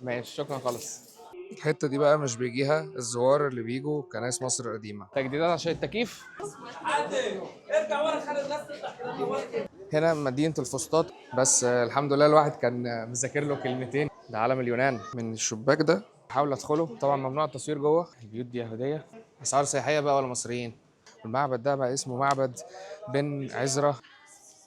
ماشي، شكرا خالص. الحتة دي بقى مش بيجيها الزوار اللي بيجوا كنايس مصر القديمة. تجديدات عشان التكييف. هنا مدينة الفسطاط، بس الحمد لله الواحد كان مذاكر له كلمتين. ده علم اليونان. من الشباك ده بحاول ادخله، طبعا ممنوع التصوير جوه. البيوت دي يهودية. اسعار سياحية بقى ولا مصريين؟ المعبد ده بقى اسمه معبد بن عزرا.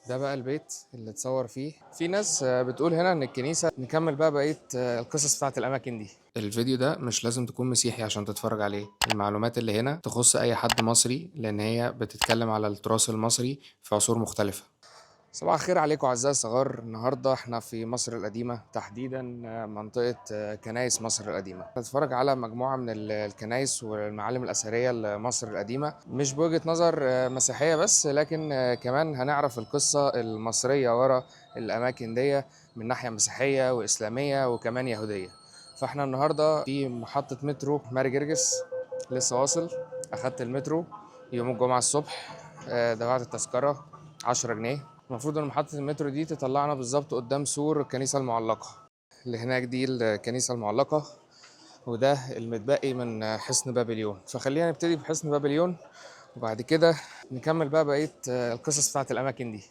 ده بقى البيت اللي اتصور فيه. في ناس بتقول هنا ان الكنيسة. نكمل بقى بقية القصص بتاعت الاماكن دي. الفيديو ده مش لازم تكون مسيحي عشان تتفرج عليه. المعلومات اللي هنا تخص اي حد مصري، لان هي بتتكلم على التراث المصري في عصور مختلفة. صباح الخير عليكم أعزائي الصغار. النهاردة احنا في مصر القديمة، تحديدا منطقة كنايس مصر القديمة. هنتفرج على مجموعة من الكنايس والمعالم الأثرية لمصر القديمة، مش بوجهة نظر مسيحية بس، لكن كمان هنعرف القصة المصرية ورا الأماكن دي من ناحية مسيحية وإسلامية وكمان يهودية. فاحنا النهاردة في محطة مترو ماري جرجس. لسه واصل. أخدت المترو يوم الجمعة الصبح. دفعت التذكرة 10 جنيه. المفروض ان محطة المترو دي تطلعنا بالظبط قدام سور الكنيسة المعلقة. اللي هناك دي الكنيسة المعلقة، وده المتبقي من حصن بابليون. فخلينا نبتدي بحصن بابليون، وبعد كده نكمل بقى بقية القصص بتاعت الأماكن دي.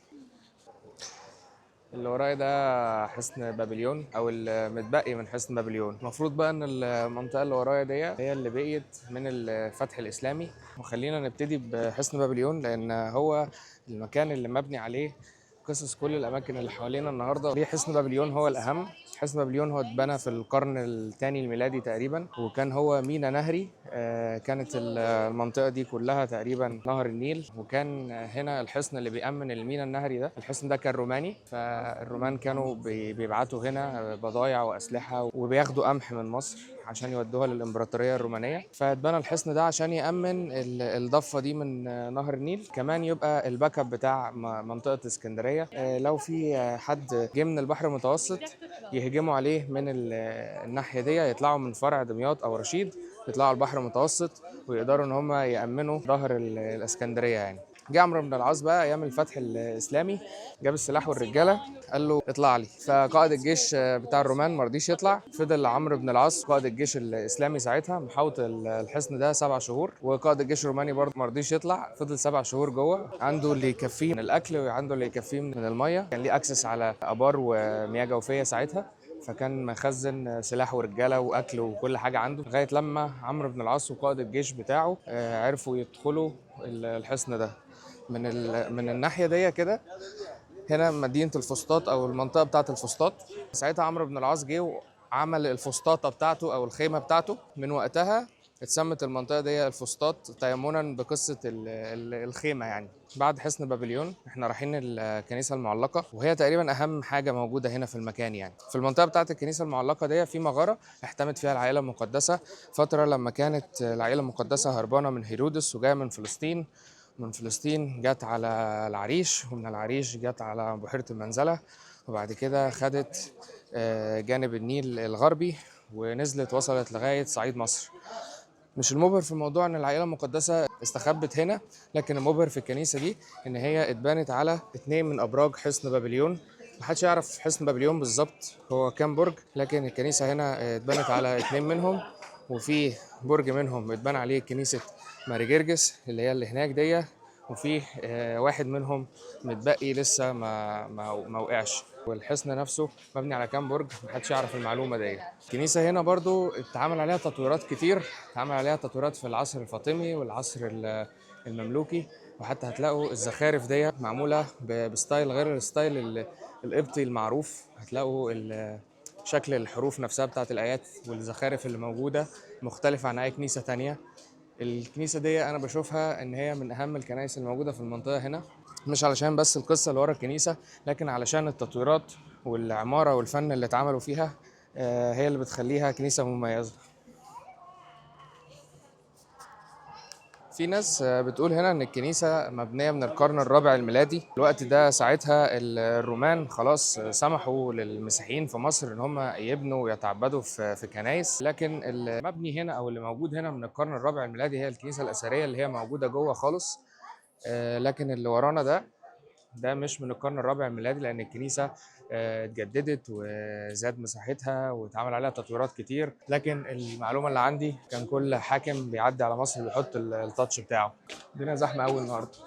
اللي ورايا ده حصن بابليون او المتبقي من حصن بابليون. المفروض بقى ان المنطقه اللي ورايا دي هي اللي بقيت من الفتح الاسلامي. وخلينا نبتدي بحصن بابليون لان هو المكان اللي مبني عليه قصص كل الاماكن اللي حوالينا النهارده. ليه حصن بابليون هو الاهم؟ حصن بابليون هو اتبنى في القرن الثاني الميلادي تقريبا، وكان هو ميناء نهري. كانت المنطقه دي كلها تقريبا نهر النيل، وكان هنا الحصن اللي بيأمن الميناء النهري ده. الحصن ده كان روماني، فالرومان كانوا بيبعتوا هنا بضايع واسلحه، وبياخدوا قمح من مصر عشان يودوها للامبراطوريه الرومانيه. فاتبنى الحصن ده عشان يأمن الضفه دي من نهر النيل، كمان يبقى الباك اب بتاع منطقه اسكندريه. لو في حد جه من البحر المتوسط يهجموا عليه من الناحيه دي، يطلعوا من فرع دمياط او رشيد، يطلعوا على البحر المتوسط ويقدروا ان هم يأمنوا ظهر الاسكندريه يعني. جه عمرو بن العاص بقى ايام الفتح الاسلامي، جاب السلاح والرجاله، قال له اطلع لي. فقائد الجيش بتاع الرومان ما رضيش يطلع. فضل عمرو بن العاص قائد الجيش الاسلامي ساعتها محوط الحصن ده 7 شهور. وقائد الجيش الروماني برضه ما رضيش يطلع، فضل 7 شهور جوه. عنده اللي يكفيه من الاكل وعنده اللي يكفيه من الميه. كان ليه اكسس على ابار ومياه جوفيه ساعتها، فكان مخزن سلاح ورجاله واكل وكل حاجه عنده، لغايه لما عمرو بن العاص وقائد الجيش بتاعه عرفوا يدخلوا الحصن ده من الناحيه دي كده. هنا مدينه الفسطاط او المنطقه بتاعه الفسطاط. ساعتها عمرو بن العاص جه وعمل الفسطاطه بتاعته او الخيمه بتاعته. من وقتها اتسمت المنطقه دي الفسطاط تيمنا بقصه الخيمه يعني. بعد حصن بابليون احنا رايحين الكنيسه المعلقه، وهي تقريبا اهم حاجه موجوده هنا في المكان يعني. في المنطقه بتاعه الكنيسه المعلقه دي في مغاره احتمت فيها العائله المقدسه فتره، لما كانت العائله المقدسه هربانه من هيرودس وجايه من فلسطين. من فلسطين جت على العريش، ومن العريش جت على بحيره المنزله، وبعد كده خدت جانب النيل الغربي ونزلت وصلت لغايه صعيد مصر. مش المبهر في الموضوع ان العائله المقدسه استخبت هنا، لكن المبهر في الكنيسه دي ان هي اتبنت على 2 من ابراج حصن بابليون. محدش يعرف حصن بابليون بالظبط هو كام برج، لكن الكنيسه هنا اتبنت على 2 منهم. وفي برج منهم اتبنى عليه كنيسه ماري جرجس اللي هناك دي. وفي واحد منهم متبقي لسه ما وقعش. والحصن نفسه مبني على كام برج محدش يعرف المعلومه دي. الكنيسه هنا برضو اتعمل عليها تطويرات كتير. اتعمل عليها تطويرات في العصر الفاطمي والعصر المملوكي. وحتى هتلاقوا الزخارف دي معموله بستايل غير الستايل القبطي المعروف. هتلاقوا شكل الحروف نفسها بتاعت الايات والزخارف اللي موجوده مختلفه عن اي كنيسه تانية. الكنيسه دي انا بشوفها ان هي من اهم الكنائس الموجوده في المنطقه هنا، مش علشان بس القصه اللي ورا الكنيسه، لكن علشان التطويرات والعماره والفن اللي اتعملوا فيها. هي اللي بتخليها كنيسه مميزه. في ناس بتقول هنا ان الكنيسه مبنيه من القرن الرابع الميلادي. الوقت ده ساعتها الرومان خلاص سمحوا للمسيحيين في مصر ان هم يبنوا ويتعبدوا في كنايس، لكن المبني هنا او اللي موجود هنا من القرن الرابع الميلادي هي الكنيسه الاثريه اللي هي موجوده جوه خالص. لكن اللي ورانا ده مش من القرن الرابع الميلادي، لان الكنيسه اتجددت وزاد مساحتها واتعمل عليها تطويرات كتير، لكن المعلومه اللي عندي كان كل حاكم بيعدي على مصر بيحط التاتش بتاعه. الدنيا زحمه قوي النهارده.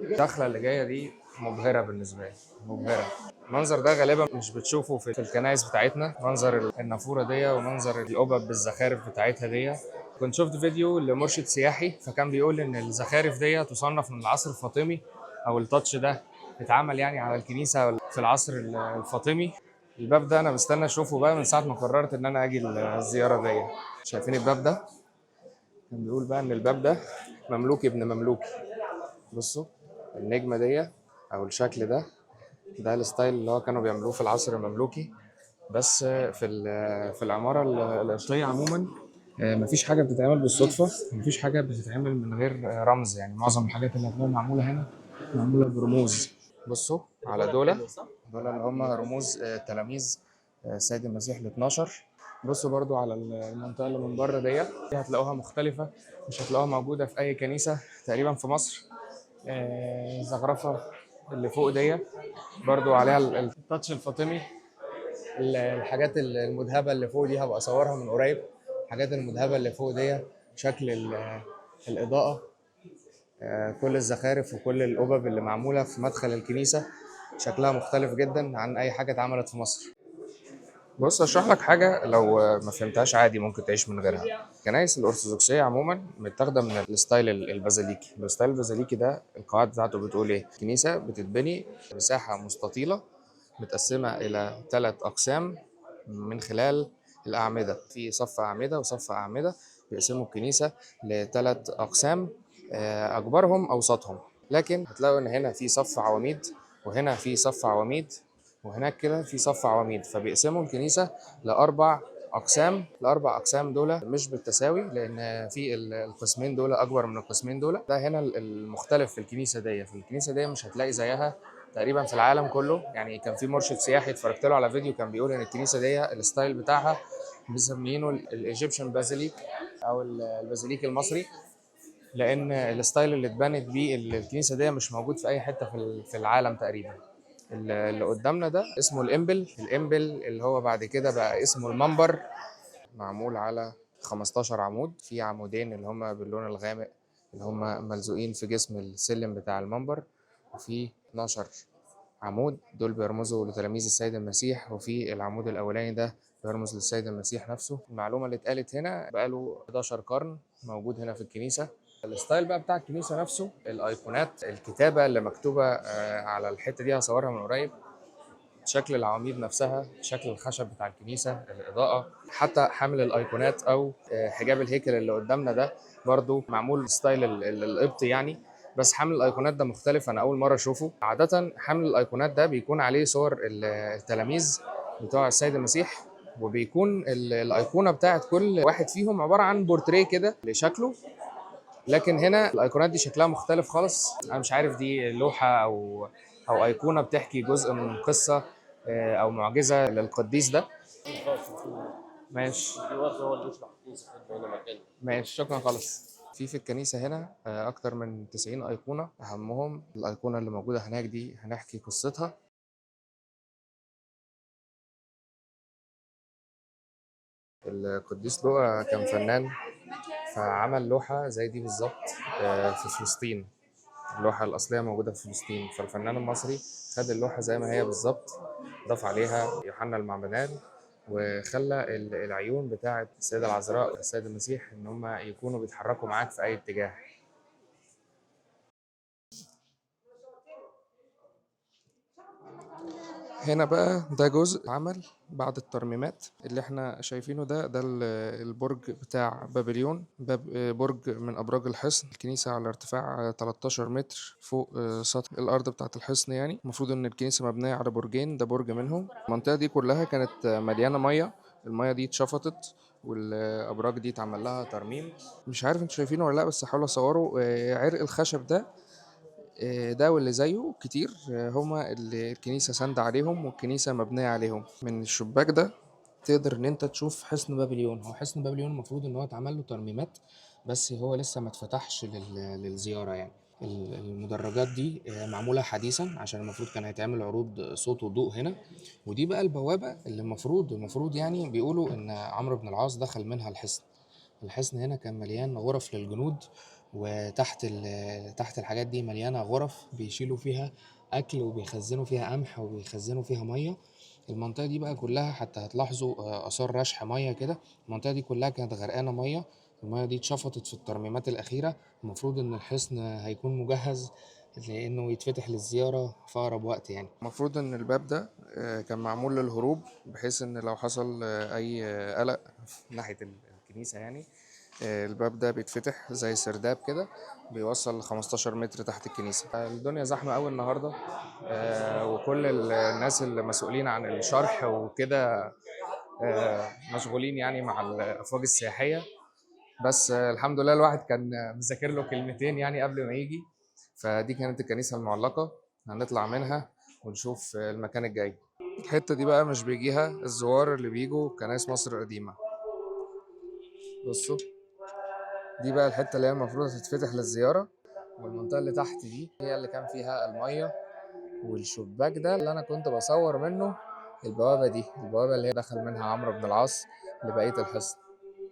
الدخله اللي جايه دي مبهره بالنسبه لي، مبهره. المنظر ده غالبا مش بتشوفه في الكنائس بتاعتنا، منظر النافوره دي ومنظر القبب بالزخارف بتاعتها دي. كنت شفت فيديو لمرشد سياحي فكان بيقول ان الزخارف دي تصنف من العصر الفاطمي، او التاتش ده اتعمل يعني على الكنيسه في العصر الفاطمي. الباب ده انا مستني اشوفه بقى من ساعه ما قررت ان انا اجي الزياره دي. شايفين الباب ده؟ كان بيقول بقى ان الباب ده مملوكي ابن مملوكي. بصوا النجمه دي او الشكل ده الستايل اللي هو كانوا بيعملوه في العصر المملوكي. بس في العماره القبطيه عموما مفيش حاجه بتتعمل بالصدفه، مفيش حاجه بتتعمل من غير رمز. يعني معظم الحاجات اللي هتلاقوها معموله هنا معموله برموز. بصوا على دول اللي هم رموز تلاميذ السيد المسيح ال 12. بصوا برضو على المنطقه اللي من بره دي هتلاقوها مختلفه، مش هتلاقوها موجوده في اي كنيسه تقريبا في مصر. الزخرفه اللي فوق دي برضو عليها التاتش الفاطمي. الحاجات المذهبه اللي فوق دي هبقى اصورها من قريب. الحاجات المذهبه اللي فوق دي شكل الاضاءه، كل الزخارف وكل القبب اللي معموله في مدخل الكنيسه شكلها مختلف جدا عن اي حاجه اتعملت في مصر. بص اشرح لك حاجه لو ما فهمتهاش عادي ممكن تعيش من غيرها. الكنائس الارثوذكسيه عموما متاخده من الستايل البازيليكي. الستايل البازيليكي ده القواعد بتاعته بتقول ايه؟ الكنيسه بتتبني مساحه مستطيله متقسمه الى 3 اقسام من خلال الاعمده. في صف اعمده وصف اعمده بيقسموا الكنيسه ل3 اقسام، اكبرهم اوسطهم. لكن هتلاقوا ان هنا في صف عواميد وهنا في صف عواميد وهناك كده في صف عواميد، فبيقسموا الكنيسة ل4 أقسام. ال4 أقسام دول مش بالتساوي لأن في القسمين دول أكبر من القسمين دول. ده هنا المختلف في الكنيسة دي. في الكنيسة دي مش هتلاقي زيها تقريبا في العالم كله. يعني كان في مرشد سياحي اتفرجت له على فيديو كان بيقول إن الكنيسة دي الستايل بتاعها مسمينه الايجيبشن بازيليك أو البازيليك المصري، لأن الستايل اللي اتبنت بيه الكنيسة دي مش موجود في أي حتة في العالم تقريبا. اللي قدامنا ده اسمه الإمبل اللي هو بعد كده بقى اسمه المنبر. معمول على 15 عمود، في عمودين اللي هم باللون الغامق اللي هم ملزوقين في جسم السلم بتاع المنبر، وفي 12 عمود دول بيرمزوا لتلاميذ السيد المسيح، وفي العمود الأولاني ده بيرمز للسيد المسيح نفسه. المعلومة اللي اتقالت هنا بقاله 11 قرن موجود هنا في الكنيسة. الستايل بقى بتاع الكنيسة نفسه، الأيقونات، الكتابة اللي مكتوبة على الحتة دي هصورها من قريب، شكل العواميد نفسها، شكل الخشب بتاع الكنيسة، الإضاءة، حتى حمل الأيقونات أو حجاب الهيكل اللي قدامنا ده برضو معمول ستايل القبطي يعني. بس حمل الأيقونات ده مختلف، أنا أول مرة أشوفه. عادة حمل الأيقونات ده بيكون عليه صور التلاميذ بتوع السيد المسيح، وبيكون الأيقونة بتاعت كل واحد فيهم عبارة عن بورتريه كده لشكله. لكن هنا الايقونات دي شكلها مختلف خالص. انا مش عارف دي لوحه او ايقونه بتحكي جزء من قصه او معجزه للقديس ده. ماشي ماشي، شكرا خالص. في الكنيسه هنا اكتر من 90 ايقونه، اهمهم الايقونه اللي موجوده هناك دي هنحكي قصتها. القديس لوقا كان فنان فعمل لوحه زي دي بالظبط في فلسطين. اللوحة الأصلية موجودة في فلسطين، فالفنان المصري خد اللوحة زي ما هي بالظبط، ضاف عليها يوحنا المعمدان، وخلى العيون بتاعة السيدة العذراء والسيد المسيح إن هم يكونوا بيتحركوا معاك في أي اتجاه. هنا بقى ده جزء عمل بعد الترميمات اللي احنا شايفينه ده البرج بتاع بابليون، برج من ابراج الحصن. الكنيسه على ارتفاع 13 متر فوق سطح الارض بتاعه الحصن. يعني المفروض ان الكنيسه مبنيه على برجين، ده برج منهم. المنطقه دي كلها كانت مليانه ميه، الميه دي اتشفطت والابراج دي اتعمل لها ترميم. مش عارف انتوا شايفينه ولا لا، بس هحاول اصوره. عرق الخشب ده واللي زيه كتير هما اللي الكنيسة ساندة عليهم والكنيسة مبنية عليهم. من الشباك ده تقدر ان انت تشوف حصن بابليون. هو حصن بابليون المفروض ان هو اتعمل له ترميمات، بس هو لسه ما اتفتحش للزيارة يعني. المدرجات دي معمولة حديثا عشان المفروض كان هيتعمل عروض صوت وضوء هنا. ودي بقى البوابة اللي المفروض يعني بيقولوا إن عمرو بن العاص دخل منها الحصن. الحصن هنا كان مليان غرف للجنود، وتحت تحت الحاجات دي مليانة غرف بيشيلوا فيها أكل وبيخزنوا فيها قمح وبيخزنوا فيها مية. المنطقة دي بقى كلها حتى هتلاحظوا آثار رشح مية كده. المنطقة دي كلها كانت غرقانة مية. المية دي اتشفطت في الترميمات الأخيرة. المفروض إن الحصن هيكون مجهز لإنه يتفتح للزيارة في أقرب وقت يعني. المفروض إن الباب ده كان معمول للهروب، بحيث إن لو حصل أي قلق ناحية الكنيسة يعني الباب ده بيتفتح زي سرداب كده، بيوصل ل 15 متر تحت الكنيسة. الدنيا زحمة أوي النهاردة، وكل الناس اللي مسؤولين عن الشرح وكده مشغولين يعني مع الأفواج السياحية. بس الحمد لله الواحد كان مذاكر له كلمتين يعني قبل ما يجي. فدي كانت الكنيسة المعلقة، هنطلع منها ونشوف المكان الجاي. الحتة دي بقى مش بيجيها الزوار اللي بيجوا كنايس مصر القديمة. بصوا، دي بقى الحتة اللي هي المفروض تتفتح للزيارة، والمنطقة اللي تحت دي هي اللي كان فيها المية. والشباك ده اللي أنا كنت بصور منه البوابة دي، البوابة اللي هي دخل منها عمرو بن العاص لبقية الحصن.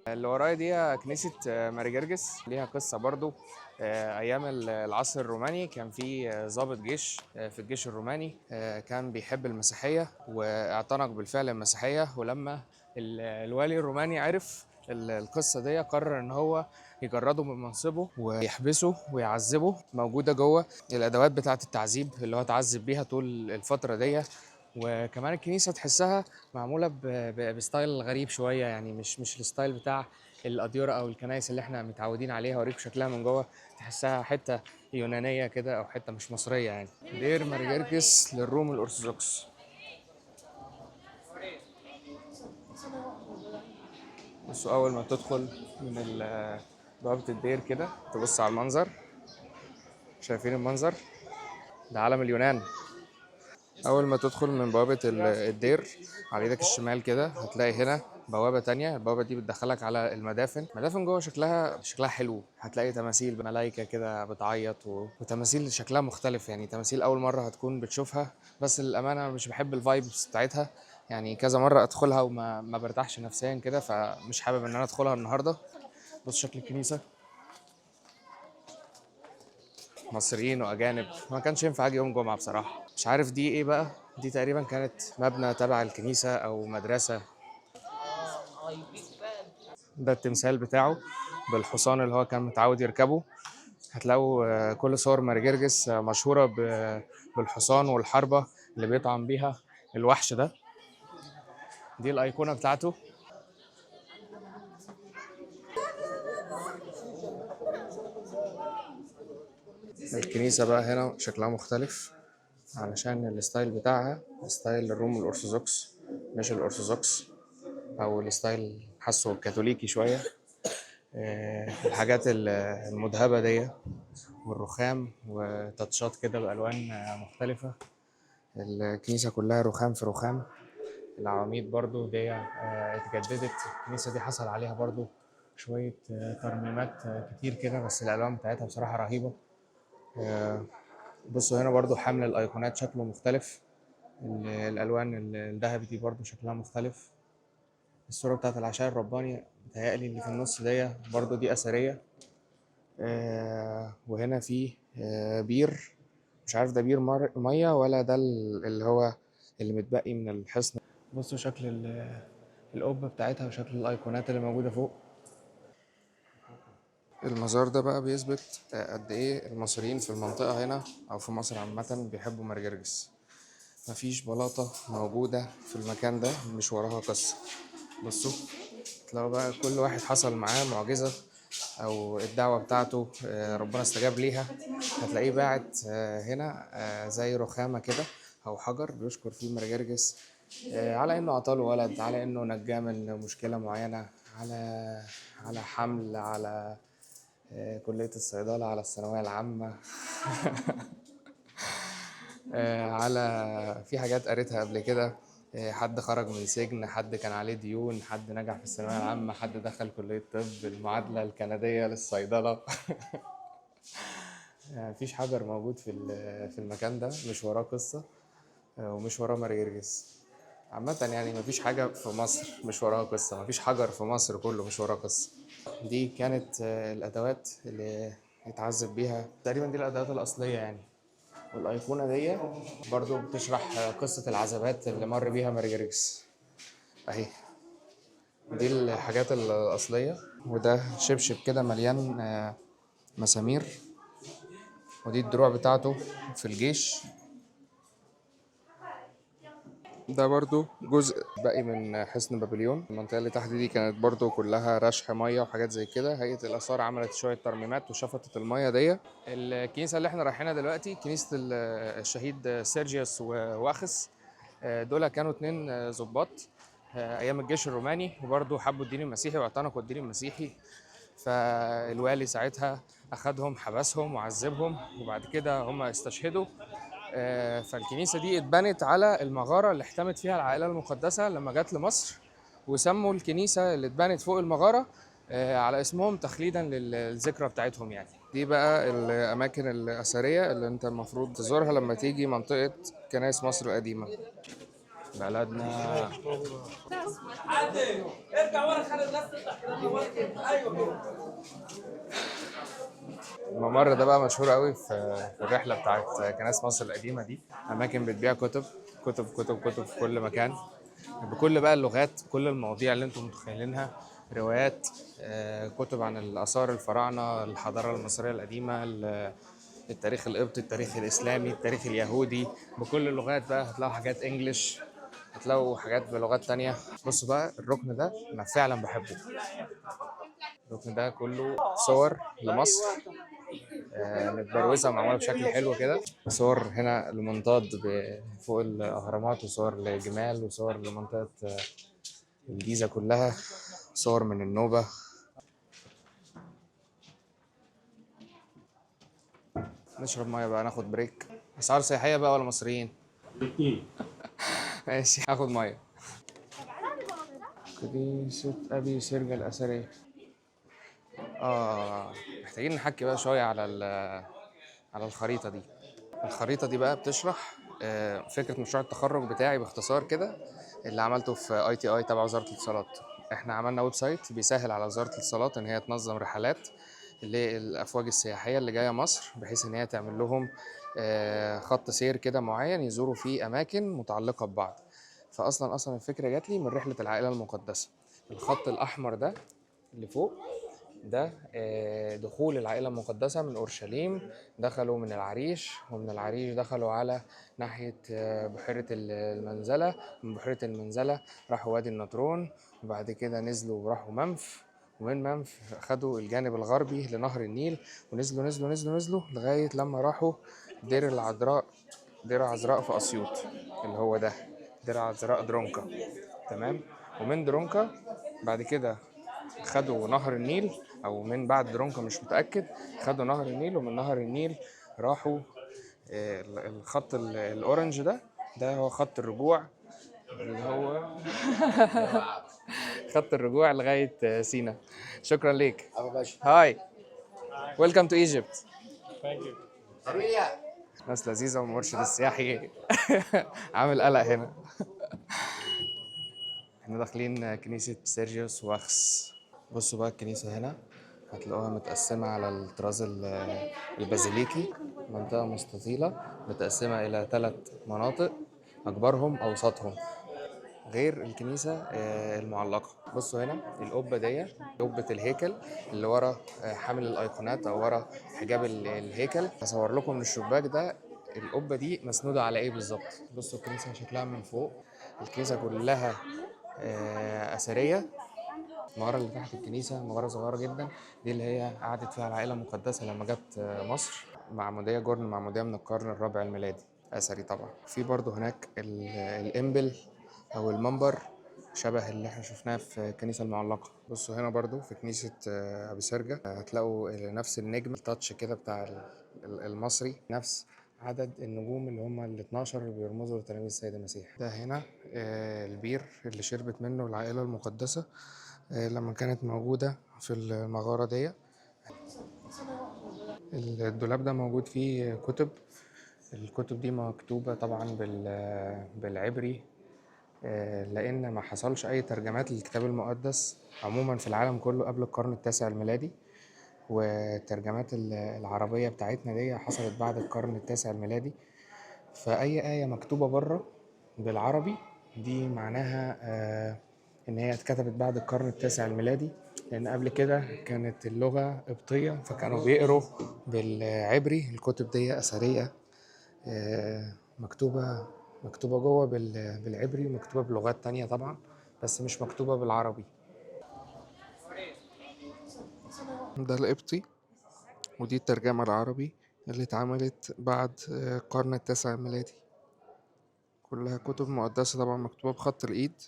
اللي ورايا دي كنيسة ماري جرجس، ليها قصة برضو. أيام العصر الروماني كان في ضابط جيش في الجيش الروماني، كان بيحب المسيحية واعتنق بالفعل المسيحية. ولما الوالي الروماني عرف القصة دي قرر إن هو يجرده من منصبه ويحبسه ويعذبه. موجودة جوه الأدوات بتاعة التعذيب اللي هو اتعذب بيها طول الفترة دي. وكمان الكنيسة تحسها معمولة بستايل غريب شوية، يعني مش الستايل بتاع الأديرة أو الكنائس اللي احنا متعودين عليها. أوريكم شكلها من جوه، تحسها حتة يونانية كده أو حتة مش مصرية يعني. دير مارجرجس للروم الأرثوذكس. بصوا، أول ما تدخل من بوابة الدير كده تبص على المنظر. شايفين المنظر ده؟ عالم اليونان. اول ما تدخل من بوابة الدير على ايدك الشمال كده هتلاقي هنا بوابة تانية. البوابة دي بتدخلك على المدافن جوه. شكلها حلو، هتلاقي تماثيل ملايكة كده بتعيط وتماثيل شكلها مختلف، يعني تماثيل أول مرة هتكون بتشوفها. بس للأمانة مش بحب الفايبس بتاعتها، يعني كذا مرة أدخلها وما ما برتاحش نفسيا كده، فمش حابب إن أنا أدخلها النهاردة. بص شكل الكنيسة، مصريين واجانب، ما كانش ينفع اجي يوم جمعه بصراحه. مش عارف دي ايه بقى. دي تقريبا كانت مبنى تبع الكنيسه او مدرسه. ده التمثال بتاعه بالحصان اللي هو كان متعود يركبه. هتلاقوا كل صور ماري جرجس مشهوره بالحصان والحربه اللي بيطعن بيها الوحش ده. دي الايقونه بتاعته. الكنيسه بقى هنا شكلها مختلف علشان الستايل بتاعها ستايل الروم الأرثوذكس مش الأرثوذكس، أو الستايل حاسه كاثوليكي شوية. الحاجات المذهبة دي والرخام وتاتشات كده بألوان مختلفة. الكنيسة كلها رخام في رخام. العواميد برضو دي اتجددت. الكنيسة دي حصل عليها برضو شوية ترميمات كتير كده، بس الألوان بتاعتها بصراحة رهيبة. بصوا هنا برضو حمل الأيقونات شكله مختلف. الألوان الذهبي دي برضو شكلها مختلف. الصورة بتاعت العشاء الرباني متهيألي اللي في النص دي برضو دي أثرية. وهنا في بير، مش عارف ده بير مية ولا ده اللي هو اللي متبقي من الحصن. بصوا شكل القبة بتاعتها وشكل الأيقونات اللي موجودة فوق. المزار ده بقى بيثبت قد إيه المصريين في المنطقة هنا أو في مصر عامة بيحبوا ماري جرجس. مفيش بلاطة موجودة في المكان ده مش وراها قصة. بصوا، تلاقوا بقى كل واحد حصل معاه معجزة أو الدعوة بتاعته ربنا استجاب ليها. هتلاقيه باعت هنا زي رخامة كده أو حجر بيشكر فيه ماري جرجس على إنه عطاله ولد، على إنه نجاه من مشكلة معينة، على حمل، على كلية الصيدلة، على الثانوية العامة. على في حاجات قريتها قبل كده. حد خرج من سجن، حد كان عليه ديون، حد نجح في الثانوية العامة، حد دخل كلية طب، المعادلة الكندية للصيدلة. مفيش حجر موجود في المكان ده مش وراه قصة، ومش وراه مرجرجس. عامة يعني مفيش حاجة في مصر مش وراها قصة، مفيش حجر في مصر كله مش وراه قصة. دي كانت الأدوات اللي اتعذب بيها تقريبا، دي الأدوات الأصلية يعني. والأيقونة دي برضو بتشرح قصة العذابات اللي مر بيها مرجرجس أهي. دي الحاجات الأصلية. وده شبشب كده مليان مسامير. ودي الدروع بتاعته في الجيش. ده برضو جزء باقي من حصن بابليون. المنطقة اللي تحت دي كانت برضو كلها رشح مية وحاجات زي كده. هيئة الآثار عملت شوية ترميمات وشفطت المية دي. الكنيسة اللي احنا رايحينها دلوقتي كنيسة الشهيد سيرجيوس وواخس. دول كانوا اتنين ضباط أيام الجيش الروماني، وبرضو حبوا الدين المسيحي واعتنقوا الدين المسيحي. فالوالي ساعتها أخدهم حبسهم وعذبهم، وبعد كده هم استشهدوا. فالكنيسة دي اتبنت على المغارة اللي احتمت فيها العائلة المقدسة لما جت لمصر، وسموا الكنيسة اللي اتبنت فوق المغارة على اسمهم تخليدا للذكرى بتاعتهم يعني. دي بقى الأماكن الأثرية اللي أنت المفروض تزورها لما تيجي منطقة كنائس مصر القديمة. بلدنا. ارجع ورا خلي الناس تطلع كده. ايوه. الممر ده بقى مشهور قوي في الرحله بتاعت كنائس مصر القديمه دي. اماكن بتبيع كتب كتب كتب كتب في كل مكان، بكل بقى اللغات، كل المواضيع اللي انتم متخيلينها. روايات، كتب عن الاثار الفراعنه، الحضاره المصريه القديمه، التاريخ القبطي، التاريخ الاسلامي، التاريخ اليهودي، بكل اللغات. بقى هتلاقوا حاجات انجلش، هتلاقوا حاجات بلغات تانية. بصوا بقى الركن ده انا فعلا بحبه. الركن ده كله صور لمصر متبروزه ومعموله بشكل حلو كده. صور هنا لمنطاد فوق الاهرامات، وصور لجمال، وصور لمنطقه الجيزه كلها، صور من النوبه. نشرب ميه بقى، ناخد بريك. اسعار سياحيه بقى ولا مصريين؟ ماشي هاخد ميه. كنيسة أبي سرجة الأثرية. محتاجين نحكي بقى شوية على الخريطة دي. الخريطة دي بقى بتشرح فكرة مشروع التخرج بتاعي باختصار كده، اللي عملته في ITI تبع وزارة الاتصالات. احنا عملنا ويب سايت بيسهل على وزارة الاتصالات ان هي تنظم رحلات للأفواج السياحية اللي جاية مصر، بحيث ان هي تعمل لهم خط سير كده معين يزوروا فيه أماكن متعلقة ببعض. فأصلا الفكرة جات لي من رحلة العائلة المقدسة. الخط الأحمر ده اللي فوق ده دخول العائلة المقدسة من أورشليم. دخلوا من العريش، ومن العريش دخلوا على ناحية بحيرة المنزلة. من بحيرة المنزلة راحوا وادي النطرون، وبعد كده نزلوا وراحوا منف. ومن منف خدوا الجانب الغربي لنهر النيل، ونزلوا نزلوا نزلوا نزلوا لغاية لما راحوا دير العذراء. دير عذراء في أسيوط اللي هو ده، دير عذراء درونكا. تمام. ومن درونكا بعد كده خدوا نهر النيل، او من بعد درونكا مش متاكد، خدوا نهر النيل. ومن نهر النيل راحوا الخط الاورنج ده هو خط الرجوع، اللي هو خط الرجوع لغايه سينا. شكرا ليك. هاي، ويلكم تو ايجيبت. ناس لذيذه، والمرشد السياحي عامل قلق هنا. احنا داخلين كنيسه سيرجيوس واخس. بصوا بقى الكنيسه هنا هتلاقوها متقسمة على الطراز البازيليكي. منطقة مستطيلة متقسمة إلى 3 مناطق، أكبرهم أوسطهم، غير الكنيسة المعلقة. بصوا هنا القبة دي قبة الهيكل اللي ورا حامل الأيقونات، أو ورا حجاب الهيكل. هصور لكم من الشباك ده القبة دي مسنودة على إيه بالظبط. بصوا الكنيسة شكلها من فوق. الكنيسة كلها أثرية. المغارة اللي تحت الكنيسة مغارة صغيرة جدا، دي اللي هي قعدت فيها العائلة المقدسة لما جت مصر. معمودية جرن، معمودية من القرن الرابع الميلادي، أثري طبعا. في برضو هناك الإنبل أو المنبر، شبه اللي احنا شفناه في الكنيسة المعلقة. بصوا هنا برضو في كنيسة أبي سرجة هتلاقوا نفس النجم التاتش كده بتاع المصري، نفس عدد النجوم اللي هم ال 12 اللي بيرمزوا لتلاميذ السيد المسيح. ده هنا البير اللي شربت منه العائلة المقدسة لما كانت موجودة في المغارة دي. الدولاب ده موجود فيه كتب. الكتب دي مكتوبة طبعا بالعبري، لأن ما حصلش أي ترجمات للكتاب المقدس عموما في العالم كله قبل القرن التاسع الميلادي. والترجمات العربية بتاعتنا دي حصلت بعد القرن التاسع الميلادي. فأي آية مكتوبة بره بالعربي دي معناها إن هي اتكتبت بعد القرن التاسع الميلادي، لأن قبل كده كانت اللغة قبطية فكانوا بيقروا بالعبري. الكتب دي أثرية، مكتوبة جوه بالعبري، ومكتوبة بلغات تانية طبعا، بس مش مكتوبة بالعربي. ده القبطي، ودي الترجمة العربي اللي اتعملت بعد القرن التاسع الميلادي. كلها كتب مقدسة طبعا مكتوبة بخط الإيد.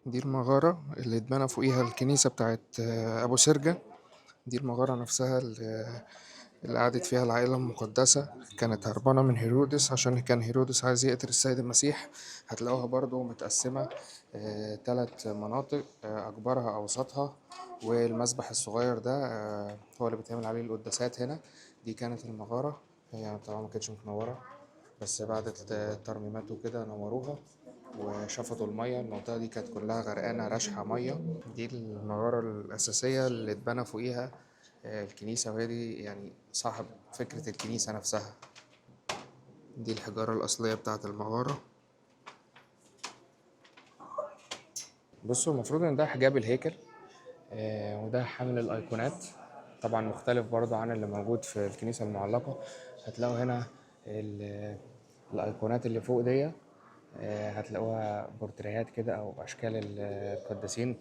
دي المغارة اللي اتبنى فوقيها الكنيسة بتاعت أبو سرجة. دي المغارة نفسها اللي قعدت فيها العائلة المقدسة، كانت هربانة من هيرودس عشان كان هيرودس عايز يقتل السيد المسيح. هتلاقوها برضو متقسمة 3 مناطق، أكبرها أوسطها، والمسبح الصغير ده هو اللي بيتعمل عليه القداسات هنا. دي كانت المغارة، هي طبعا ما كانتش متنورة، بس بعد الترميمات وكده نوروها وشفطوا المية. المنطقة دي كانت كلها غرقانة رشحة مية. دي المغارة الأساسية اللي اتبنى فوقيها الكنيسة، وهي دي يعني صاحب فكرة الكنيسة نفسها. دي الحجارة الأصلية بتاعة المغارة. بصوا، المفروض إن ده حجاب الهيكل، وده حامل الأيقونات. طبعا مختلف برضه عن اللي موجود في الكنيسة المعلقة. هتلاقوا هنا الأيقونات اللي فوق دي، هتلاقوها بورتريهات كده أو أشكال القديسين،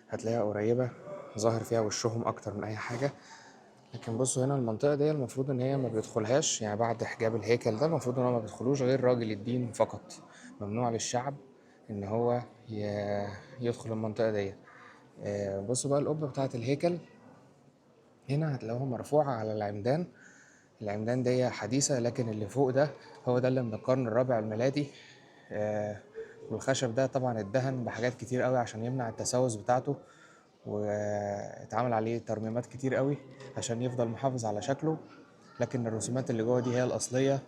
هتلاقيها قريبة، ظاهر فيها وشهم أكتر من أي حاجة. لكن بصوا هنا المنطقة دي المفروض إن هي ما بيدخلهاش، يعني بعد حجاب الهيكل ده المفروض إن هو ما بيدخلوش غير راجل الدين فقط. ممنوع للشعب إن هو يدخل المنطقة دي. بصوا بقى القبة بتاعة الهيكل هنا هتلاقوها مرفوعة على العمدان. العمدان دي حديثة، لكن اللي فوق ده هو ده اللي من القرن الرابع الميلادي. والخشب ده طبعا اتدهن بحاجات كتير قوي عشان يمنع التسوس بتاعته، واتعمل عليه ترميمات كتير قوي عشان يفضل محافظ على شكله. لكن الرسومات اللي جوه دي هي الأصلية.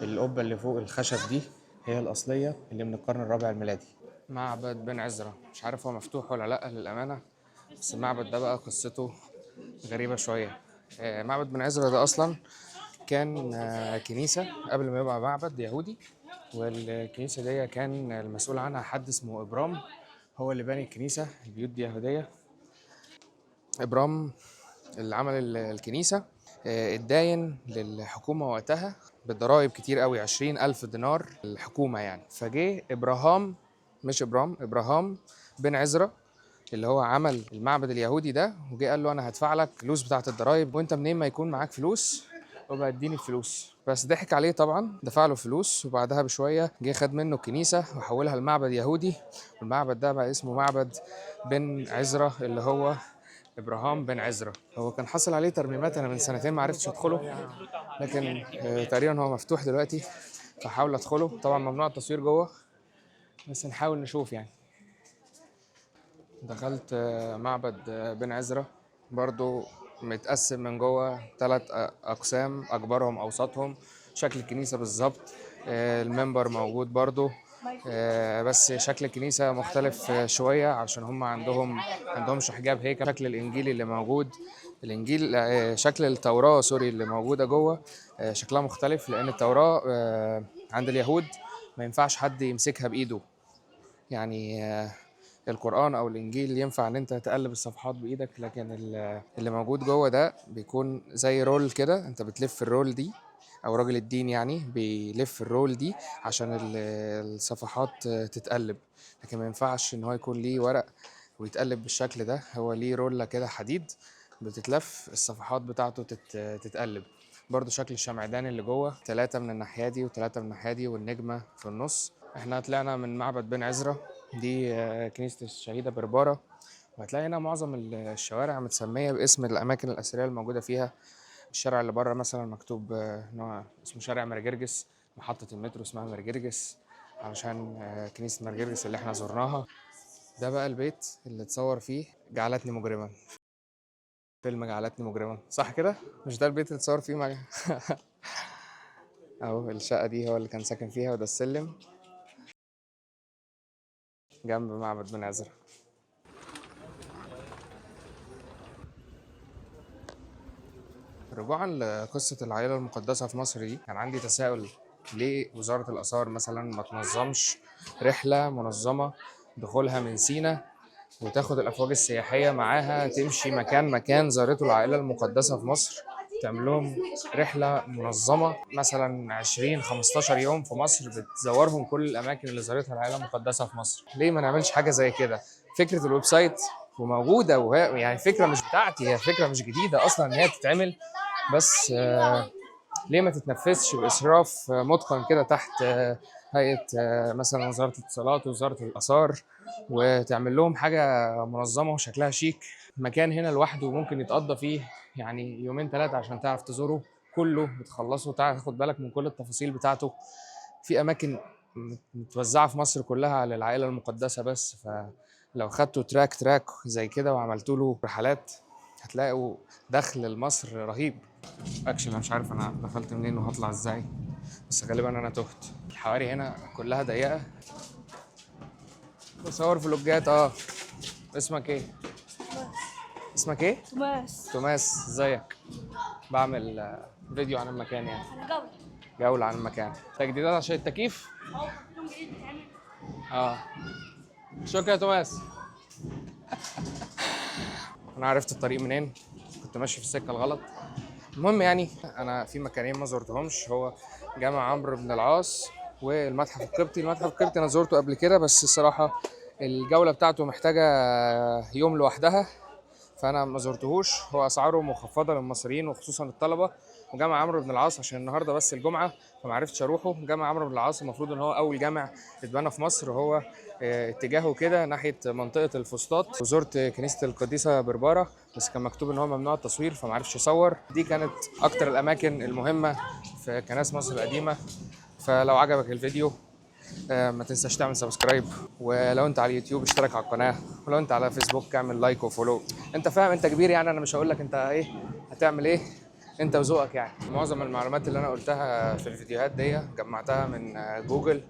القبة اللي فوق الخشب دي هي الأصلية اللي من القرن الرابع الميلادي. معبد بن عزرا، مش عارف هو مفتوح ولا لأ للأمانة، بس المعبد ده بقى قصته غريبة شوية. معبد بن عزرا ده أصلا كان كنيسة قبل ما يبقى معبد يهودي. والكنيسة دي كان المسؤول عنها حد اسمه إبرام، هو اللي بني الكنيسة. البيوت دي يهودية. إبرام اللي عمل الكنيسة اتداين للحكومة وقتها بالضرائب كتير قوي، 20,000 دينار الحكومة يعني. فجه إبراهام، مش إبرام، إبراهام بن عزرا اللي هو عمل المعبد اليهودي ده، وجه قال له أنا هدفع لك فلوس بتاعة الضرايب، وأنت منين ما يكون معاك فلوس وبقى اديني الفلوس. بس ضحك عليه طبعا، دفع له فلوس، وبعدها بشوية جه خد منه الكنيسة وحولها لمعبد يهودي. والمعبد ده بقى اسمه معبد بن عزرا، اللي هو ابراهام بن عزرا. هو كان حصل عليه ترميمات، انا من سنتين ما عرفتش ادخله، لكن تقريبا هو مفتوح دلوقتي، فحاول ادخله. طبعا ممنوع التصوير جوه، بس نحاول نشوف يعني. دخلت معبد بن عزرا، برضو متقسم من جوه 3 أقسام، أكبرهم أوسطهم، شكل الكنيسة بالظبط. المنبر موجود برضو، بس شكل الكنيسة مختلف شوية عشان هم عندهمش حجاب هيكل. شكل الإنجيل اللي موجود، الإنجيل شكل التوراة سوري اللي موجودة جوه شكلها مختلف، لأن التوراة عند اليهود ما ينفعش حد يمسكها بإيده. يعني القرآن أو الإنجيل ينفع إن أنت تقلب الصفحات بإيدك، لكن اللي موجود جوه ده بيكون زي رول كده، أنت بتلف الرول دي، أو راجل الدين يعني بيلف الرول دي عشان الصفحات تتقلب. لكن ما ينفعش إن هو يكون ليه ورق ويتقلب بالشكل ده. هو ليه رولة كده حديد بتتلف، الصفحات بتاعته تتقلب. برضو شكل الشمعدان اللي جوه 3 من الناحية دي و3 من الناحية دي، والنجمة في النص. احنا طلعنا من معبد بن عزرا، دي كنيسة الشهيدة بربارة. وهتلاقي هنا معظم الشوارع متسمية باسم الأماكن الأثرية الموجودة فيها. الشارع اللي بره مثلا مكتوب إنه اسمه شارع مرجرجس، محطة المترو اسمها مرجرجس علشان كنيسة مرجرجس اللي احنا زرناها. ده بقى البيت اللي اتصور فيه جعلتني مجرما. فيلم جعلتني مجرما، صح كده؟ مش ده البيت اللي اتصور فيه مع اهو الشقة دي هو اللي كان ساكن فيها، وده السلم جنب معبد منازل. رجوعا لقصة العائلة المقدسة في مصر دي، كان عندي تساؤل: ليه وزارة الآثار مثلا ما تنظمش رحلة منظمة دخولها من سينا وتاخد الأفواج السياحية معاها، تمشي مكان مكان زارته العائلة المقدسة في مصر، تعمل لهم رحلة منظمة مثلا 20-15 يوم في مصر، بتزورهم كل الأماكن اللي زارتها العائلة المقدسة في مصر. ليه ما نعملش حاجة زي كده؟ فكرة الويب سايت وموجودة، وهي يعني فكرة مش بتاعتي، هي فكرة مش جديدة أصلا إن هي تتعمل، بس ليه ما تتنفذش بإسراف متقن كده تحت هيئة مثلا وزارة الاتصالات ووزارة الآثار، وتعمل لهم حاجة منظمة وشكلها شيك. مكان هنا لوحده ممكن يتقضى فيه يعني 2-3 عشان تعرف تزوره كله، بتخلصه وتاخد بالك من كل التفاصيل بتاعته. في أماكن متوزعة في مصر كلها على العائلة المقدسة بس، فلو خدتوا تراك زي كده وعملتوا له رحلات هتلاقوا دخل لمصر رهيب. اكشن انا مش عارف انا دخلت منين وهطلع ازاي، بس غالبا انا تهت. الحواري هنا كلها ضيقه. بصور فلوجات. اسمك ايه؟ اسمك ايه؟ توماس. توماس، ازيك؟ بعمل فيديو عن المكان يعني، انا جولة عن المكان. تجديدات عشان التكييف. يوم جديد بتعمل. اه شكرا يا توماس. انا عرفت الطريق منين، كنت ماشي في السكه الغلط. المهم يعني انا في مكانين ما زرتهمش، هو جامع عمرو بن العاص والمتحف القبطي. المتحف القبطي انا زرته قبل كده، بس الصراحه الجوله بتاعته محتاجه يوم لوحدها، فانا ما زرتهوش. هو اسعاره مخفضه للمصريين وخصوصا الطلبه. وجامع عمرو بن العاص عشان النهارده بس الجمعه فما عرفتش اروحه. جامع عمرو بن العاص المفروض ان هو اول جامع اتبنى في مصر، هو اتجاهه كده ناحيه منطقه الفسطاط. وزرت كنيسه القديسه برباره بس كان مكتوب ان هو ممنوع التصوير فما عرفتش اصور. دي كانت اكتر الاماكن المهمه في كنائس مصر القديمه. فلو عجبك الفيديو ما تنساش تعمل سبسكرايب، ولو انت على اليوتيوب اشترك على القناه، ولو انت على فيسبوك اعمل لايك وفولو. انت فاهم، انت كبير يعني، انا مش هقول لك انت ايه هتعمل ايه، انت وذوقك يعني. معظم المعلومات اللي انا قلتها في الفيديوهات دي جمعتها من جوجل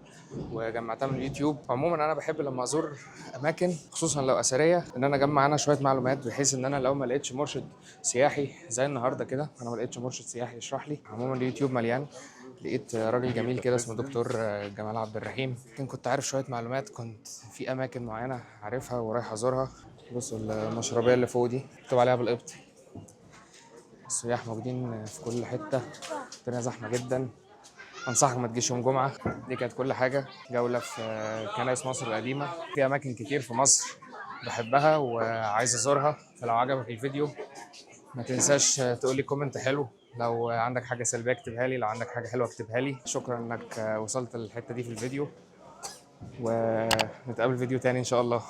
وجمعتها من اليوتيوب. عموما انا بحب لما ازور اماكن خصوصا لو اثريه ان انا اجمع عنها شويه معلومات، بحيث ان انا لو ما لقيتش مرشد سياحي زي النهارده كده، انا ما لقيتش مرشد سياحي يشرح لي. عموما اليوتيوب مليان، لقيت راجل جميل كده اسمه دكتور جمال عبد الرحيم، كنت عارف شويه معلومات، كنت في اماكن معينه عارفها ورايح ازورها. بصوا المشربيه اللي فوق دي مكتوب عليها بالقبطي. السياح موجودين في كل حته، الدنيا زحمه جدا. انصحك ما تجيش يوم جمعه. دي كانت كل حاجه، جوله في كنائس مصر القديمه. في اماكن كتير في مصر بحبها وعايز ازورها، فلو عجبك الفيديو ما تنساش تقول لي كومنت حلو. لو عندك حاجه سلبيه اكتبها لي، لو عندك حاجه حلوه اكتبها لي. شكرا انك وصلت للحته دي في الفيديو، ونتقابل فيديو تاني ان شاء الله.